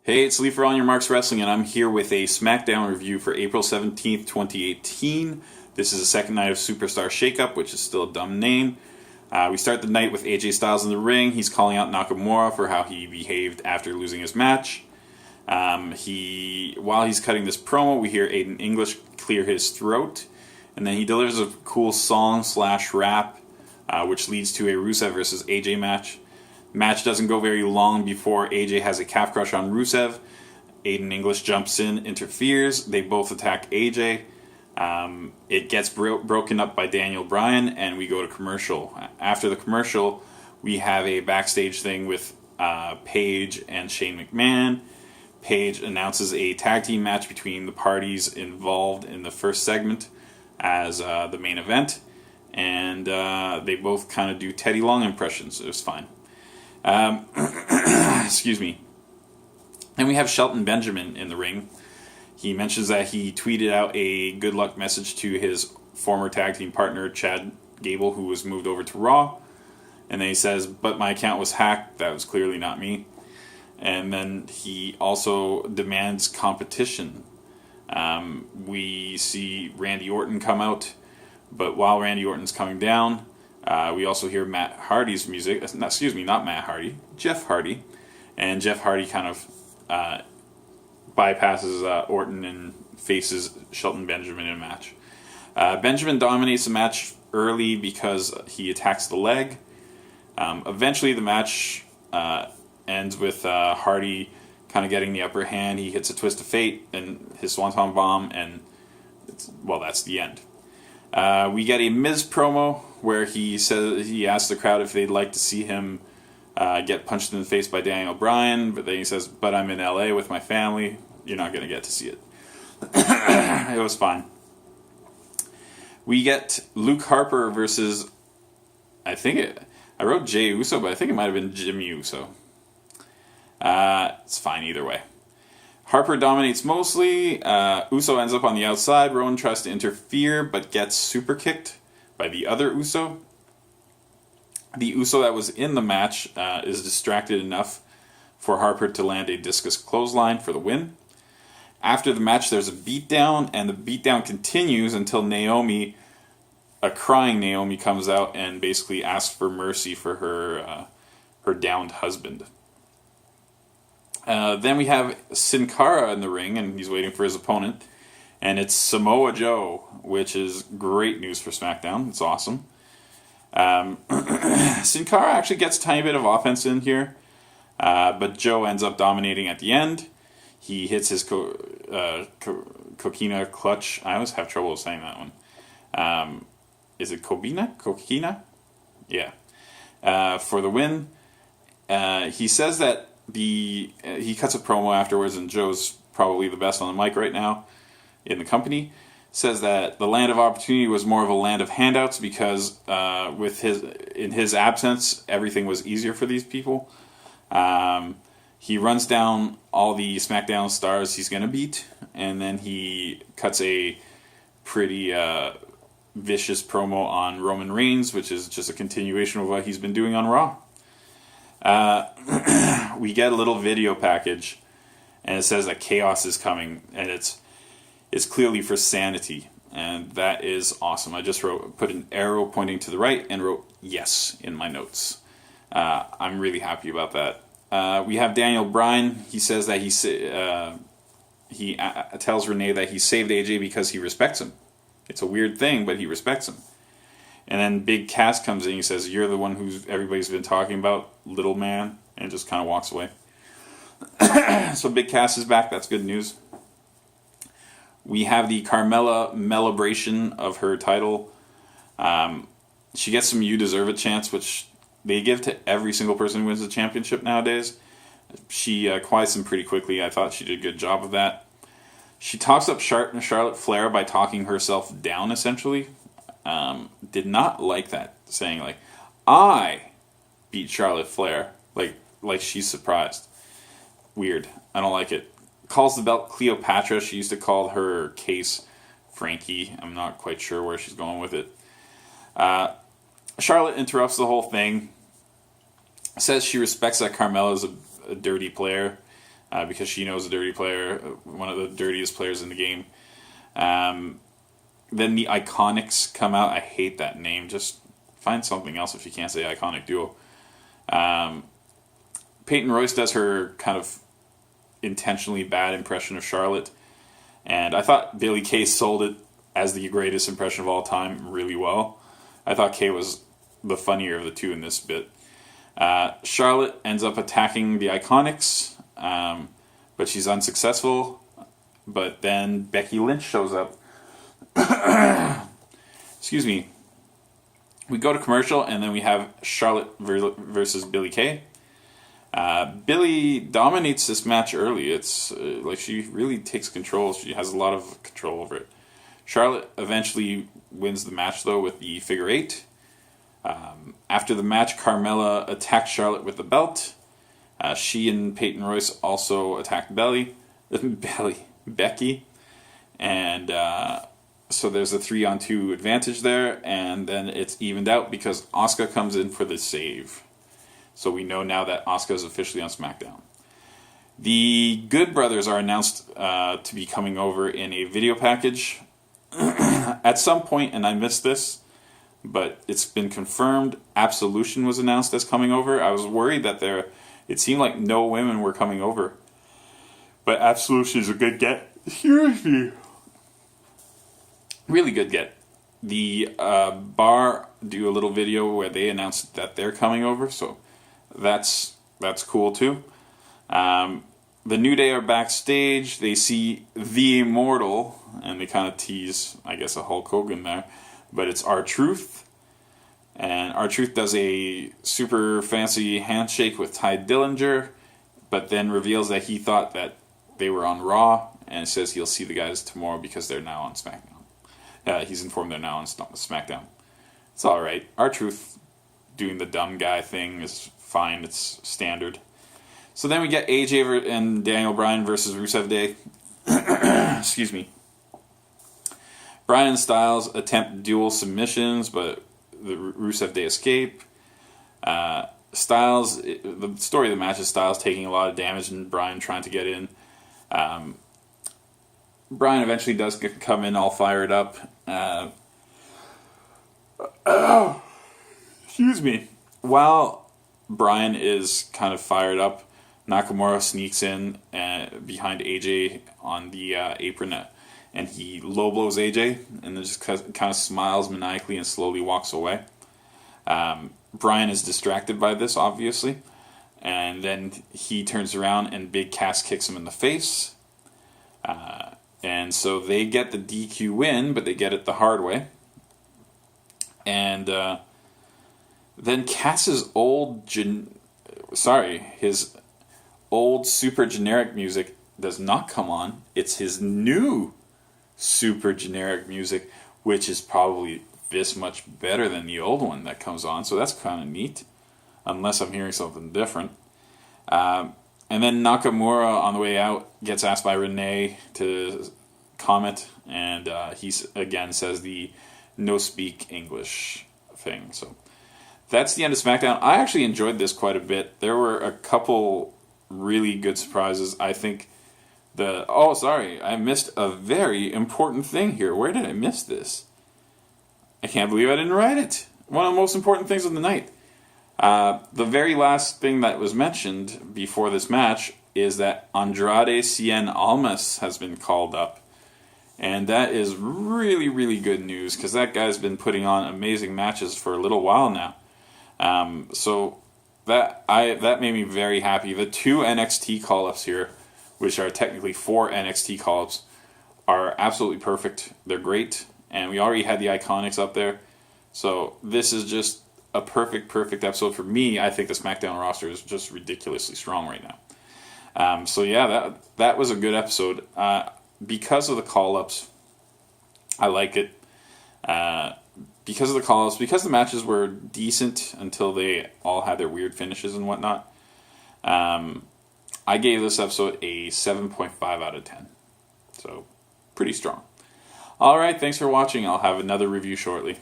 Hey, it's Lee for On Your Marks Wrestling, and I'm here with a Smackdown review for April 17th, 2018. This is the second night of Superstar Shakeup, which is still a dumb name. We start the night with AJ Styles in the ring. He's calling out Nakamura for how he behaved after losing his match. While he's cutting this promo, we hear Aiden English clear his throat, and then he delivers a cool song/rap, which leads to a Rusev versus AJ match. Match doesn't go very long before AJ has a calf crush on Rusev. Aiden English jumps in, interferes. They both attack AJ. It gets broken up by Daniel Bryan, and we go to commercial. After the commercial, we have a backstage thing with Paige and Shane McMahon. Paige announces a tag team match between the parties involved in the first segment as the main event, and they both kind of do Teddy Long impressions. It was fine. Excuse me. And we have Shelton Benjamin in the ring. He mentions that he tweeted out a good luck message to his former tag team partner, Chad Gable, who was moved over to Raw. And then he says, but my account was hacked. That was clearly not me. And then he also demands competition. We see Randy Orton come out. But while Randy Orton's coming down, we also hear Matt Hardy's music. Not Matt Hardy. Jeff Hardy. And Jeff Hardy kind of bypasses Orton and faces Shelton Benjamin in a match. Benjamin dominates the match early because he attacks the leg. Eventually the match ends with Hardy kind of getting the upper hand. He hits a twist of fate and his Swanton bomb, and that's the end. We get a Miz promo where he asks the crowd if they'd like to see him get punched in the face by Daniel Bryan, but then he says, but I'm in LA with my family. You're not going to get to see it. It was fine. We get Luke Harper versus, I wrote Jey Uso, but I think it might have been Jimmy Uso. It's fine either way. Harper dominates mostly. Uso ends up on the outside. Rowan tries to interfere, but gets super kicked by the other Uso. The Uso that was in the match is distracted enough for Harper to land a discus clothesline for the win. After the match, there's a beatdown, and the beatdown continues until Naomi, a crying Naomi, comes out and basically asks for mercy for her downed husband. Then we have Sin Cara in the ring, and he's waiting for his opponent. And it's Samoa Joe, which is great news for SmackDown. It's awesome. Sin Cara actually gets a tiny bit of offense in here, but Joe ends up dominating at the end. He hits his coquina clutch. I always have trouble saying that one. Is it Coquina? Yeah. For the win. He says that he cuts a promo afterwards, and Joe's probably the best on the mic right now in the company. Says that the land of opportunity was more of a land of handouts because in his absence, everything was easier for these people. He runs down all the SmackDown stars he's going to beat, and then he cuts a pretty vicious promo on Roman Reigns, which is just a continuation of what he's been doing on Raw. We get a little video package, and it says that chaos is coming, and it's clearly for sanity, and that is awesome. I just put an arrow pointing to the right and wrote yes in my notes. I'm really happy about that. We have Daniel Bryan. He says that he tells Renee that he saved AJ because he respects him. It's a weird thing, but he respects him. And then Big Cass comes in. He says, "You're the one who everybody's been talking about, little man," and just kind of walks away. So Big Cass is back. That's good news. We have the Carmella celebration of her title. She gets some "You Deserve It" chants, which they give to every single person who wins the championship nowadays. She quiets them pretty quickly. I thought she did a good job of that. She talks up Charlotte Flair by talking herself down, essentially. Did not like that, saying, like, I beat Charlotte Flair. Like she's surprised. Weird. I don't like it. Calls the belt Cleopatra. She used to call her case Frankie. I'm not quite sure where she's going with it. Charlotte interrupts the whole thing. Says she respects that Carmella's a dirty player. because she knows a dirty player, one of the dirtiest players in the game. Then the Iconics come out. I hate that name. Just find something else if you can't say Iconic Duo. Peyton Royce does her kind of intentionally bad impression of Charlotte. And I thought Billie Kay sold it as the greatest impression of all time really well. I thought Kay was the funnier of the two in this bit. Charlotte ends up attacking the Iconics, but she's unsuccessful. But then Becky Lynch shows up. Excuse me. We go to commercial, and then we have Charlotte versus Billie Kay. Billie dominates this match early. It's like she really takes control. She has a lot of control over it. Charlotte eventually wins the match, though, with the figure eight. After the match, Carmella attacked Charlotte with the belt. She and Peyton Royce also attacked Becky. And so there's a 3-on-2 advantage there. And then it's evened out because Asuka comes in for the save. So we know now that Asuka is officially on Smackdown. The Good Brothers are announced to be coming over in a video package at some point, and I missed this, but it's been confirmed. Absolution was announced as coming over. I was worried that it seemed like no women were coming over, but Absolution is a good get. Excuse me. Really good get. The Bar do a little video where they announced that they're coming over, so that's cool too. The New Day are backstage. They see the Immortal, and they kind of tease, I guess, a Hulk Hogan there. But it's R-Truth. And R-Truth does a super fancy handshake with Ty Dillinger, but then reveals that he thought that they were on Raw, and says he'll see the guys tomorrow because they're now on SmackDown. He's informed they're now on SmackDown. It's alright. R-Truth doing the dumb guy thing is fine. It's standard. So then we get AJ and Daniel Bryan versus Rusev Day. Excuse me. Bryan and Styles attempt dual submissions, but the Rusev Day escape. The story of the match is Styles taking a lot of damage and Bryan trying to get in. Bryan eventually does come in all fired up. Excuse me. While Bryan is kind of fired up, Nakamura sneaks in behind AJ on the apron, and he low blows AJ, and then just kind of smiles maniacally and slowly walks away. Bryan is distracted by this, obviously, and then he turns around and Big Cass kicks him in the face. And so they get the DQ win, but they get it the hard way. And then Cass's his old super generic music does not come on. It's his new super generic music, which is probably this much better than the old one that comes on. So that's kind of neat, unless I'm hearing something different. And then Nakamura on the way out gets asked by Renee to comment, and he again says the no speak English thing. So that's the end of SmackDown. I actually enjoyed this quite a bit. There were a couple really good surprises. I think I missed a very important thing here. Where did I miss this? I can't believe I didn't write it. One of the most important things of the night. The very last thing that was mentioned before this match is that Andrade Cien Almas has been called up. And that is really, really good news, because that guy's been putting on amazing matches for a little while now. So that made me very happy. The 2 NXT call-ups here, which are technically 4 NXT call-ups, are absolutely perfect. They're great, and we already had the Iconics up there. So this is just a perfect episode for me. I think the SmackDown roster is just ridiculously strong right now. So yeah, that was a good episode. Because of the call-ups, I like it. Because of the call-ups, because the matches were decent until they all had their weird finishes and whatnot, I gave this episode a 7.5 out of 10. So, pretty strong. Alright, thanks for watching. I'll have another review shortly.